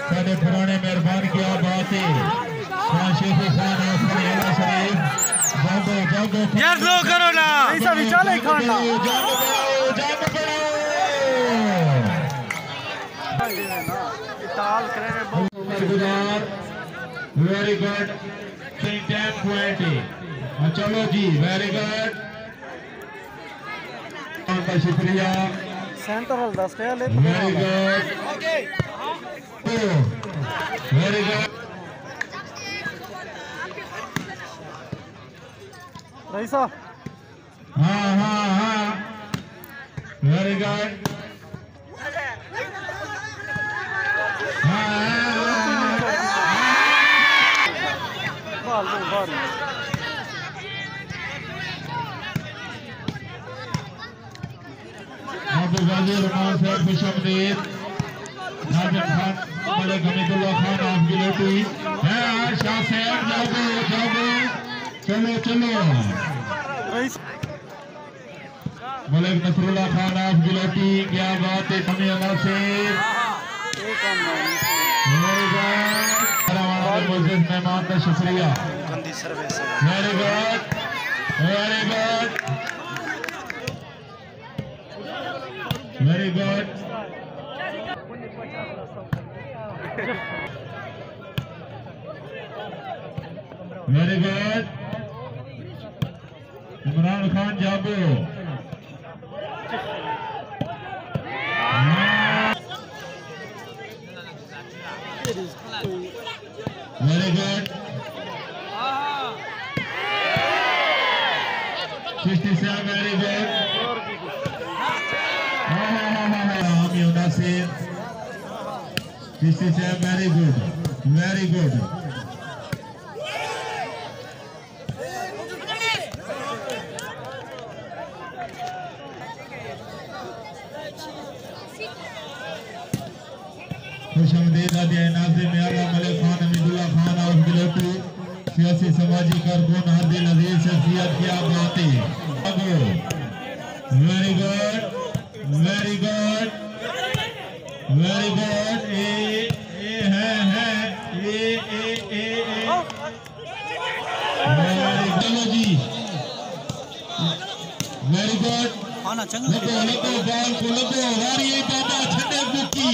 साढ़े पुराने मेहरबान किया बात है यार लो करो ना ऐसा विचार है खाना वेरी गुड 10 पॉइंट। चलो जी वेरी गुड शुक्रिया central 10 very good very good Raisa हाँ हाँ हाँ वेरी गुड खुशमदीद नाजिम खान मलिक हमीदुल्लाह खान आपकी लोटी है शाह सैयद जाओ जाओ चलो चलो मलिक नसरुल्लाह खान आपकी लोटी क्या बात है कमी अल्लाह से मेहमान का शुक्रिया very good very good very good very good Imran Khan जागो very good 67 very good This is very good, very good. खुशमदीद नाज़िम आला मलिक खान हमीदुल्लाह खान और बिलोटू सियासी समाजी कारकुन हर दिल अजीज शख्सियत क्या बात है। Very good very good very good ए है चलो जी वेरी गुड लगो लगो बॉल को लगो वारी बाबा छठे बुकी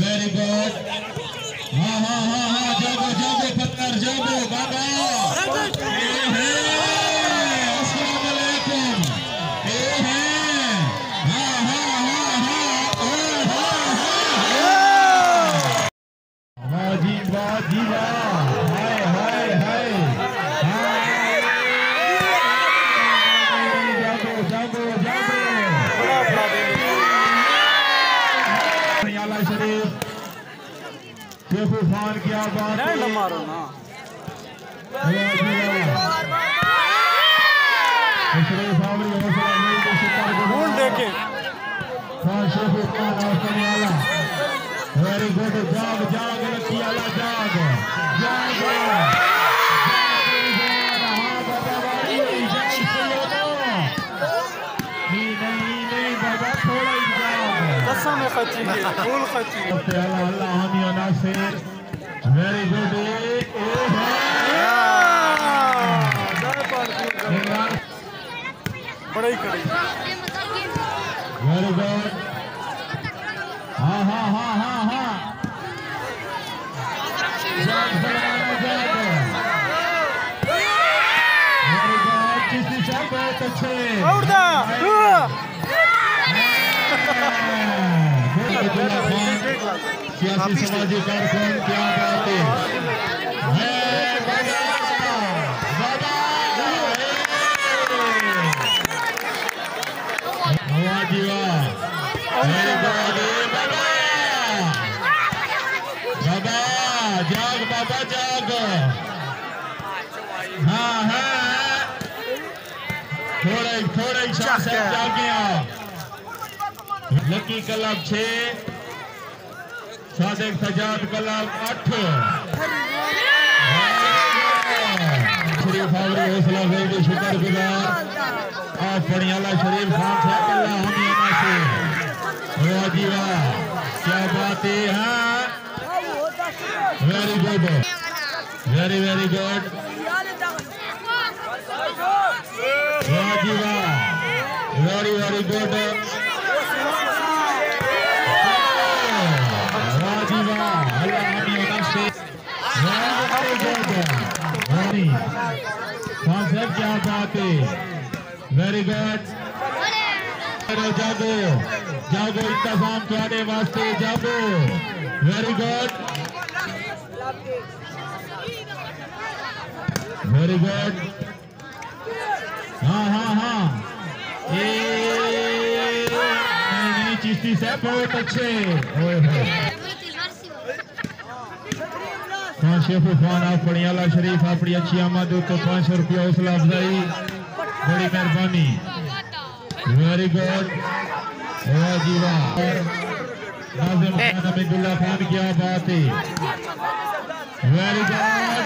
वेरी गुड हाँ हाँ हाँ हाँ जागो जागो पत्थर जागो बाबा खान क्या बात है मारो ना देखे वेरी गुड जाग जाग लकी आला जाग जाग नहीं बाबा थोड़ा ही कसम है खची फूल खची अल्लाह हामी नासिर वेरी गुड बड़ा ही कड़ी वेरी गुड हाँ हाँ हाँ हाँ हाँ वेरी गुड किसी सब बहुत अच्छे सियासी समाजी कारकुन क्या बात है बाबा जाग बाबा जाग हाँ हाँ थोड़ा जागे lucky club 6 Sadiq Sajjad club 8 Sharif आवरी हौसला अफजाई के शुक्रगुजार आप पड़ियाला शरीफ खान साहब बात है। Very good, very very good. वाह जी वाह, वेरी वेरी गुड। वाह जी वाह, अल्लाह हमी नफ्से। वेरी गुड, वेरी खान साहब क्या बात है। Very good. जागो जागो, इंतजाम थोड़े वास्ते जागो। Very good, very good. हाँ हाँ हाँ, नहीं चिश्ती साहब बहुत अच्छे। खान शेफू खान अपनी आला शरीफ अपनी अच्छी आमद तो 500 रुपया हौसला अफजाई, बड़ी मेहरबानी। वेरी गुड, वाह जी वाह। नाज़िम खान हमीदुल्लाह खान क्या बात है। Very good,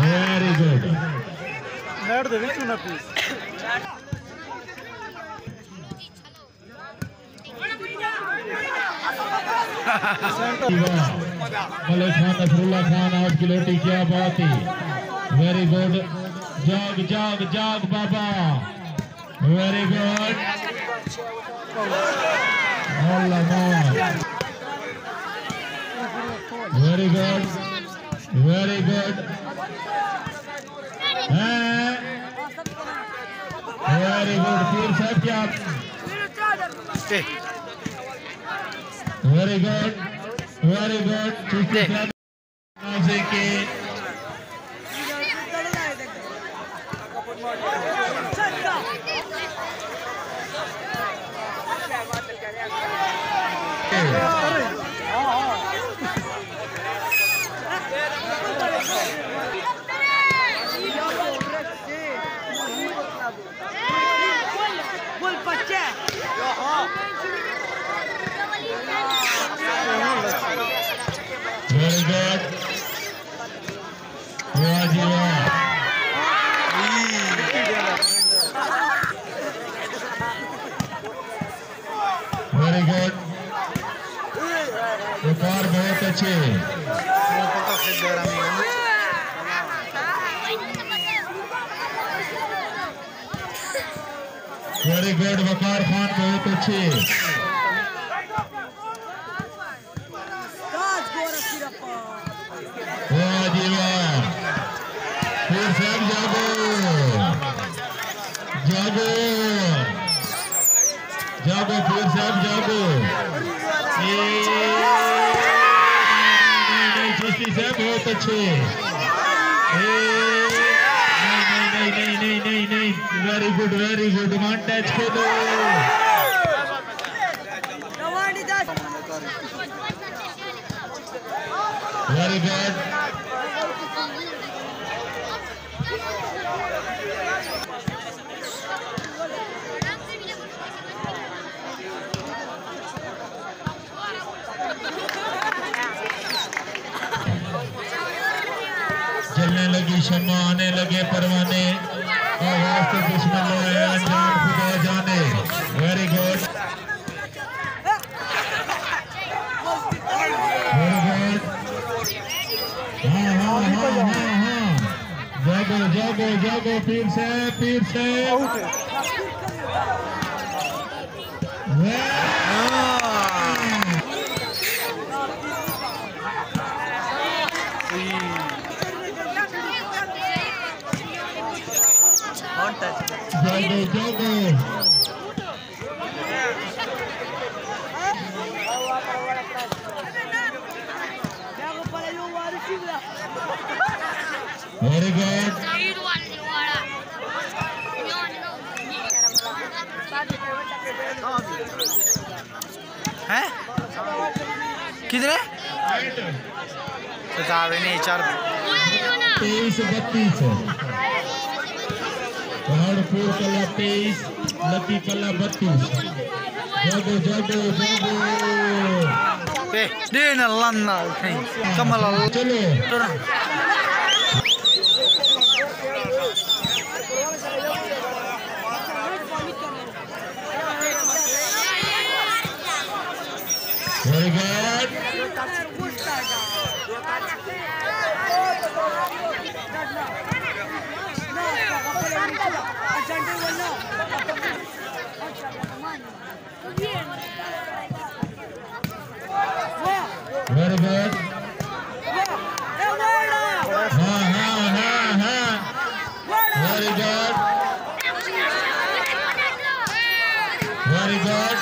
very good. नेट दे विच ना प्लीज। मलिक खान नसरुल्लाह खान आपकी लोटी क्या बात है। वेरी गुड, जाग जाग जाग बाबा। Very good, very good, very good. Very good, पीर साहब क्या। Very good, very good. के वेरी गुड, वाह जी वाह। वेरी गुड, व्यापार बहुत अच्छे। वेरी गुड, वकार खान बहुत अच्छे। वाह जी वाह, फिर सब जागो जागो जागो, फिर सब जागो। चिश्ती साहब बहुत अच्छे। नहीं नहीं नहीं नहीं नहीं, very good, very good. One touch खेलो। वेरी गुड, चलने लगी शम्मा, आने लगे परवाने, आवाज तो बिस्मिल्लाह है, अनजान खुदा जाने। Very good, very good. हाँ हाँ हाँ हाँ हाँ, जागो जागो जागो, पीर से पीर से। जागो जागो, वेरी गुड। हैं किधर है? नहीं 4 23-32 पहाड़पुर कला 23, लकी कला 32। जागो जागो जागो, दिन लन्ना कमल चलो। वेरी गुड वेरी गुड हाँ हाँ हाँ हाँ very good very good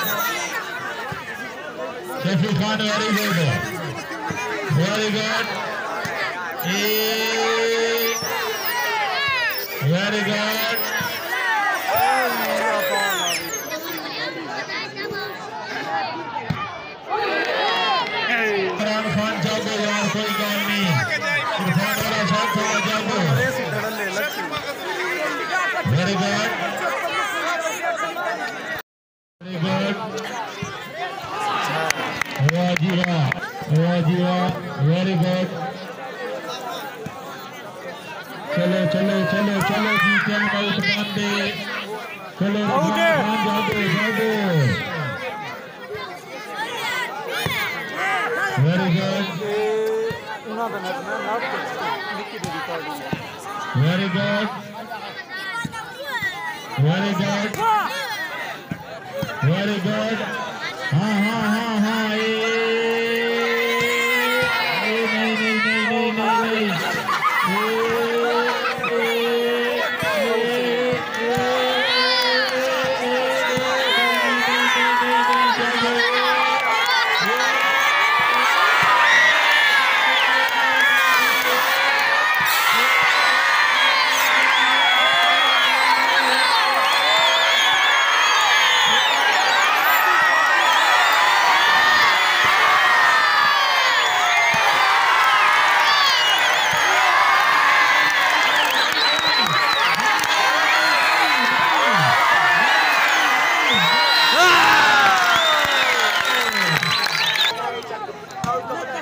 Shafi Khan very good very good very good Imran Khan जागो यार कोई गल नहीं इरफान वाला शॉट थोड़ा जागो वेरी गुड वेरी गुड वाह जी वाह वेरी गुड चलो चलो चलो चलो जी चल आउट मान दे चलो इरफान जागो जागो very good very good very good very good हाँ हाँ हाँ हाँ नहीं नहीं नहीं नहीं नहीं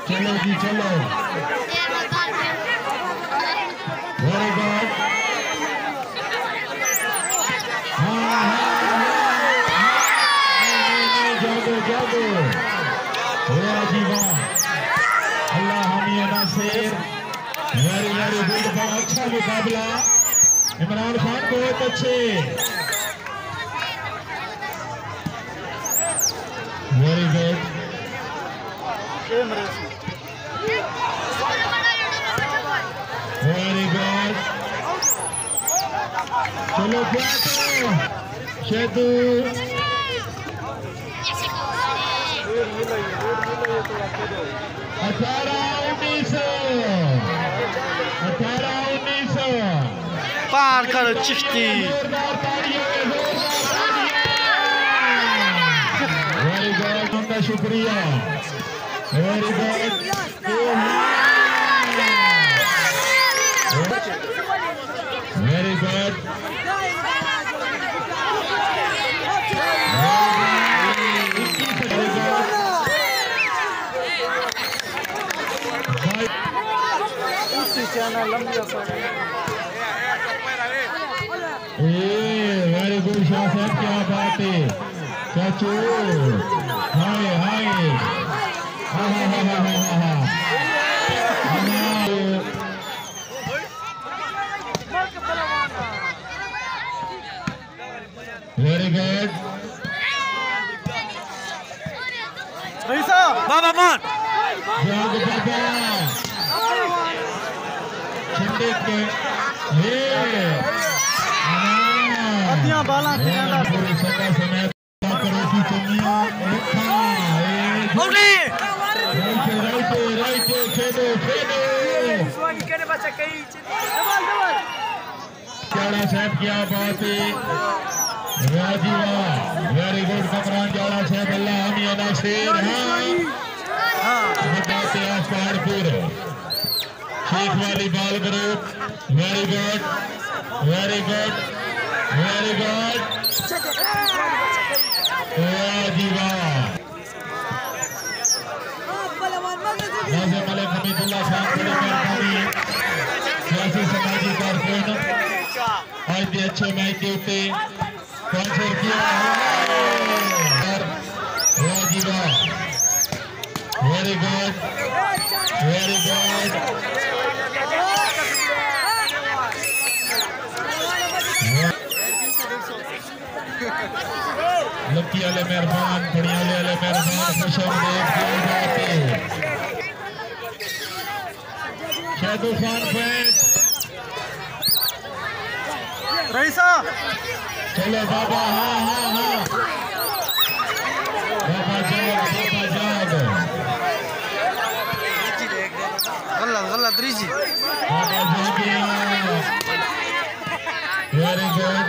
चलो जी चलो वेरी गुड जागो जागो वाह जी वाह अल्लाह हामी नासिर वेरी वेरी गुड बड़ा अच्छा मुकाबला इमरान खान बहुत अच्छे वेरी गुड वेरी गुड चलो शेदू 18-19 पार करो चिश्ती वेरी गुड उनका शुक्रिया very good very good very good Shah साहब क्या बात है चाचू हाय हाय हा हा हा हा हा वेरी गुड बाबा मान जाग बाबा छंडे के ये अतियां बाला खिलाना पूरे सदा समय करो की चुनिया लिखा ओले राइट राइट खेलो खेलो स्वामी केने बच्चा कई डबल जाड़ा साहब क्या बात है वाह जी वाह वेरी गुड कमरान जाड़ा साहब अल्लाह हामी नासिर हाँ बताते हैं पहाड़पुर शेख वाली बाल group very good very good very good वाह जी वाह नाज़िम मलिक हमीदुल्लाह खान बड़ी मेहरबानी सियासी समाजी कारकुन आज के अच्छे मैच के उत्ते 500 रुपया वाह जी वाह very good, very good. Lucky वाले मेहरबान, बढ़िया वाले मेहरबान, खुश आमदीद की बात है। शादू खान पैंट, रईसा चलो बाबा, हाँ हाँ हाँ, बाबा जाग, बाबा जाग, गलत गलत रीजी बाबा जागिया। वेरी गुड,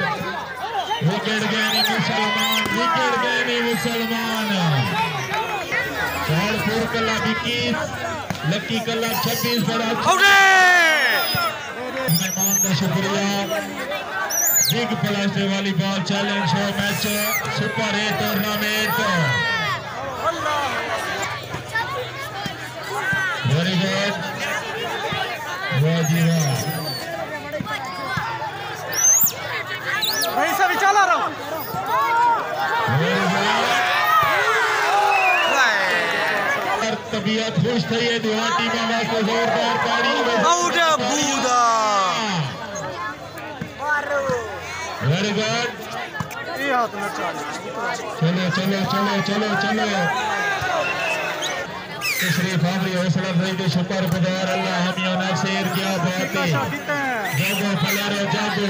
विकेट गए नहीं मुसलमान, विकेट गए नहीं मुसलमान। चालपुर कला 21, लकी कला 26 बड़ा मेहमान का शुक्रिया। बिग प्लास्टिक वाली ball challenge show match super 8 tournament. Very good, वाह जी वाह। रईसा भी चला रहा तबीयत खुश थी है दुआ टीम वास्ते जोरदार ताड़ी। वेरी गुड, ये हाथ में चल चलो चलो चलो चलो चलो। तशरीफ आवरी हौसला अफजाई के शुक्र गुजार अल्लाह हमिया नासिर, क्या बात है। जागो फलारो जागो।